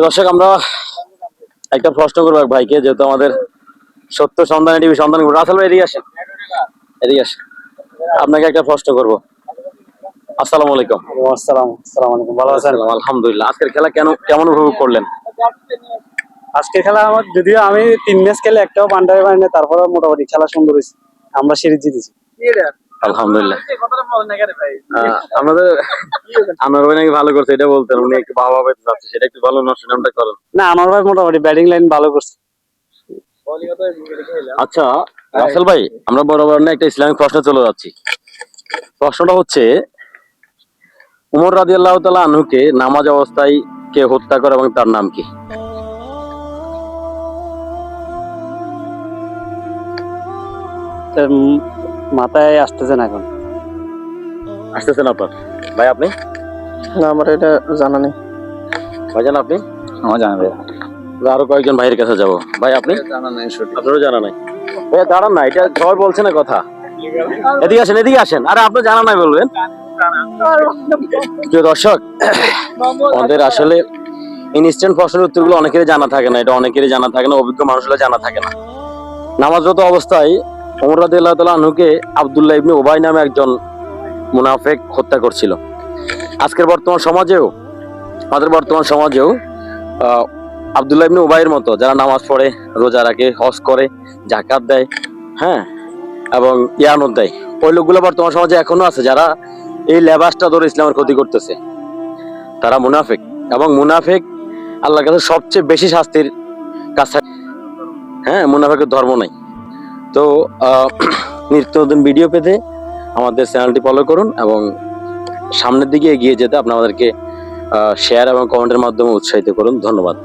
দর্শক, আমরা একটা প্রশ্ন করবো এক ভাইকে, যেহেতু আমাদের সত্য সন্ধানী টিভি সন্ধান করবো। রাসেল ভাই এদিকে আসেন, এদিকে আসেন। আপনাকে একটা প্রশ্ন করবো। আসসালামু আলাইকুম। আসসালামু আলাইকুম, ভালো আছেন? আলহামদুলিল্লাহ। আজকের খেলা কেমন উপভোগ করলেন? আজকের খেলা আমার, যদিও আমি 3 ম্যাচ খেলে একটাও পান্ডারে পাইনি, তারপরে মোটামুটি খেলা সুন্দর হয়েছে, আমরা সিরিজ জিতেছি। আলহামদুলিল্লাহ। আমাদের আনোয়ার ভাই নাকি ভালো করছে, এটা বলতেন উনি, একটু বাবা পেতে যাচ্ছে, সেটা একটু ভালো নামটা করেন। না, আমার ভাই মোটামুটি ব্যাটিং লাইন ভালো করছে। আচ্ছা রাসেল ভাই, আমরা বরাবর না একটা ইসলামিক প্রশ্ন চলে যাচ্ছি। প্রশ্নটা হচ্ছে, উমর রাদিয়াল্লাহু তাআলা আনহুকে নামাজ অবস্থায় কে হত্যা করে এবং তার নাম কি? মাথায় আসতেছে না এখন। আসতেছে না আপনার? ভাই আপনি? না, আমার এটা জানা নেই। ভাইজান আপনি? আমার জানা নেই। আরো কয়েকজন ভাইয়ের কাছে যাবো। ভাই আপনি? আপনারও জানা নাই? ভাইয়া দাঁড়ান না, এটা সবাই বলছে না কথা। এদিকে আসেন, এদিকে আসেন। আরে আপনার জানা নাই বলবেন? প্রিয় দর্শক, আমাদের আসলে ইনস্ট্যান্ট প্রশ্নের উত্তরগুলো অনেকেরই জানা থাকে না, এটা অনেকেরই জানা থাকে না, অভিজ্ঞ মানুষগুলো জানা থাকে না। নামাজরত অবস্থায় ওমর রাদিয়াল্লাহু তাআলা আনহুকে আব্দুল্লাহ ইবনে উবাই নামে একজন মুনাফিক হত্যা করছিল। আমাদের বর্তমান সমাজেও আব্দুল্লাহ ইবনে উবাইয়ের মতো যারা নামাজ পড়ে, রোজা রাখে, হজ করে, যাকাত দেয়, হ্যাঁ, এবং ইয়ানত দেয়, ওই লোকগুলো বর্তমান সমাজে এখনো আছে যারা এই লেবাসটা ধরে ইসলামের ক্ষতি করতেছে। তারা মুনাফিক, এবং মুনাফিক আল্লাহর কাছে সবচেয়ে বেশি শাস্তির কাছে। হ্যাঁ, মুনাফিকের ধর্ম নাই। তো নিত্য নতুন ভিডিও পেতে আমাদের চ্যানেলটি ফলো করুন এবং সামনের দিকে এগিয়ে যেতে আপনাদেরকে শেয়ার এবং কমেন্টের মাধ্যমে উৎসাহিত করুন। ধন্যবাদ।